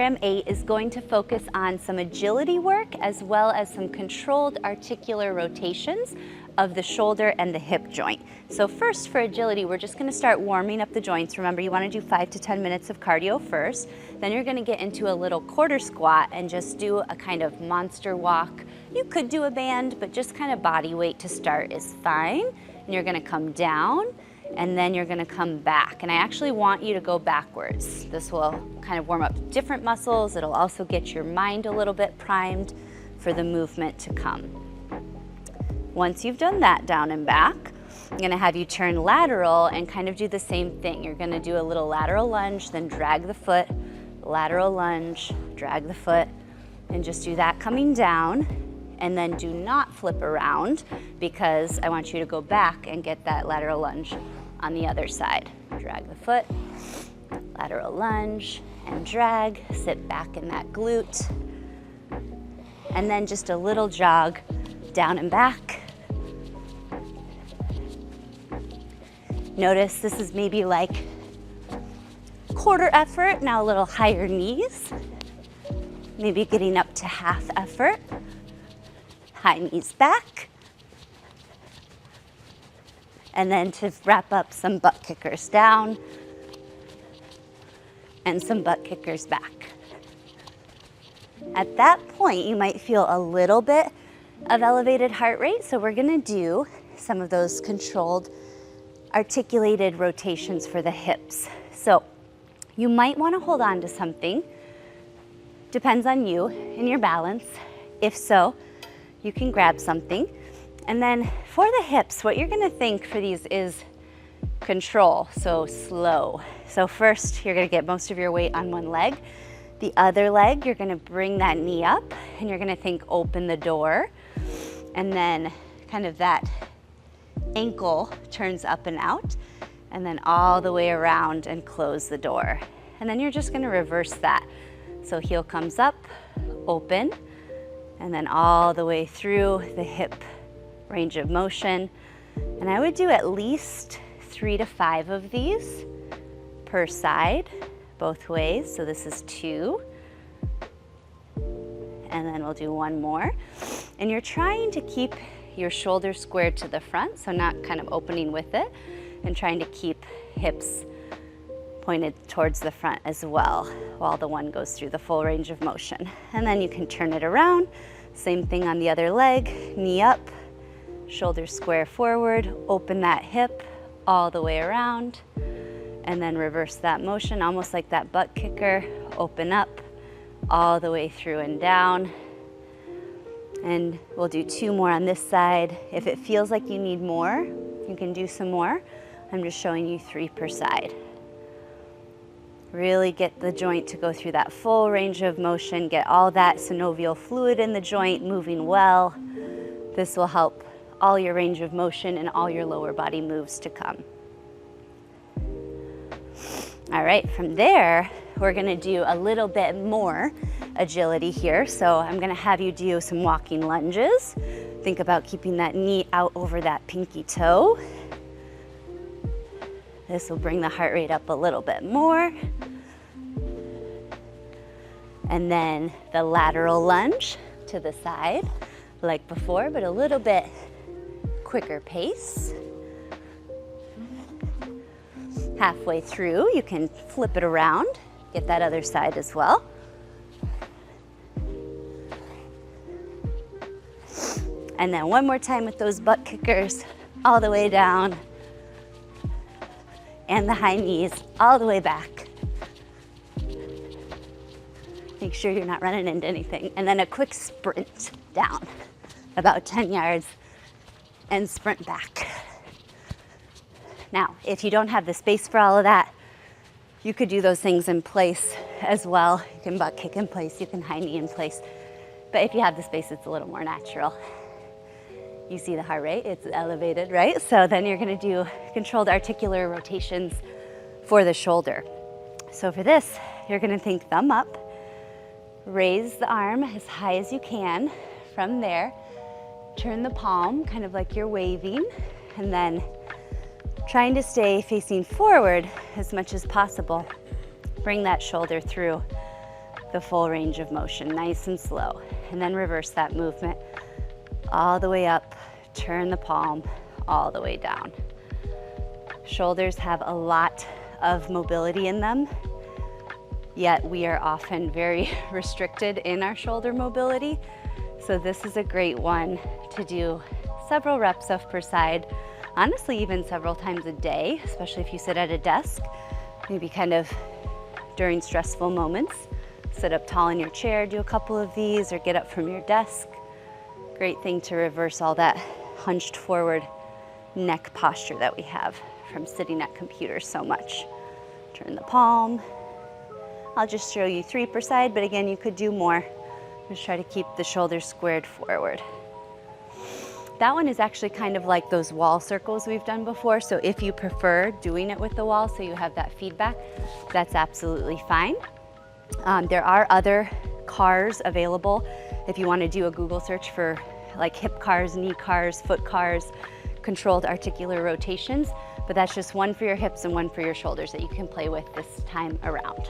Program 8 is going to focus on some agility work as well as some controlled articular rotations of the shoulder and the hip joint. So first, for agility, we're just going to start warming up the joints. Remember, you want to do 5 to 10 minutes of cardio first. Then you're going to get into a little quarter squat and just do a kind of monster walk. You could do a band, but just kind of body weight to start is fine. And you're going to come down, and then you're gonna come back. And I actually want you to go backwards. This will kind of warm up different muscles. It'll also get your mind a little bit primed for the movement to come. Once you've done that down and back, I'm gonna have you turn lateral and kind of do the same thing. You're gonna do a little lateral lunge, then drag the foot, lateral lunge, drag the foot, and just do that coming down. And then do not flip around because I want you to go back and get that lateral lunge on the other side. Drag the foot, lateral lunge, and drag. Sit back in that glute. And then just a little jog down and back. Notice this is maybe like quarter effort, now a little higher knees. Maybe getting up to half effort. High knees back. And then to wrap up, some butt kickers down and some butt kickers back. At that point, you might feel a little bit of elevated heart rate, so we're gonna do some of those controlled articulated rotations for the hips. So you might wanna hold on to something. Depends on you and your balance. If so, you can grab something. And then for the hips, what you're gonna think for these is control, so slow. So first, you're gonna get most of your weight on one leg. The other leg, you're gonna bring that knee up and you're gonna think open the door. And then kind of that ankle turns up and out, and then all the way around and close the door. And then you're just gonna reverse that. So heel comes up, open, and then all the way through the hip range of motion. And I would do at least 3 to 5 of these per side, both ways. So this is 2. And then we'll do 1 more. And you're trying to keep your shoulders squared to the front, so not kind of opening with it, and trying to keep hips pointed towards the front as well while the one goes through the full range of motion. And then you can turn it around. Same thing on the other leg, knee up, shoulders square forward, open that hip all the way around, and then reverse that motion, almost like that butt kicker, open up all the way through and down. And we'll do 2 more on this side. If it feels like you need more, you can do some more. I'm just showing you 3 per side. Really get the joint to go through that full range of motion, get all that synovial fluid in the joint moving well. This will help all your range of motion and all your lower body moves to come. All right, from there, we're gonna do a little bit more agility here. So I'm gonna have you do some walking lunges. Think about keeping that knee out over that pinky toe. This will bring the heart rate up a little bit more. And then the lateral lunge to the side, like before, but a little bit quicker pace. Halfway through, you can flip it around, get that other side as well. And then 1 more time with those butt kickers, all the way down. And the high knees all the way back. Make sure you're not running into anything. And then a quick sprint down, about 10 yards, and sprint back. Now, if you don't have the space for all of that, you could do those things in place as well. You can butt kick in place, you can high knee in place. But if you have the space, it's a little more natural. You see the heart rate, it's elevated, right? So then you're gonna do controlled articular rotations for the shoulder. So for this, you're gonna think thumb up, raise the arm as high as you can. From there, turn the palm, kind of like you're waving, and then trying to stay facing forward as much as possible. Bring that shoulder through the full range of motion, nice and slow. And then reverse that movement all the way up, turn the palm all the way down. Shoulders have a lot of mobility in them, yet we are often very restricted in our shoulder mobility. So this is a great one to do several reps of per side, honestly even several times a day, especially if you sit at a desk, maybe kind of during stressful moments. Sit up tall in your chair, do a couple of these, or get up from your desk. Great thing to reverse all that hunched forward neck posture that we have from sitting at computers so much. Turn the palm. I'll just show you 3 per side, but again, you could do more. Just try to keep the shoulders squared forward. That one is actually kind of like those wall circles we've done before, so if you prefer doing it with the wall so you have that feedback, that's absolutely fine. There are other cars available if you want to do a Google search for like hip cars, knee cars, foot cars, controlled articular rotations, but that's just one for your hips and one for your shoulders that you can play with this time around.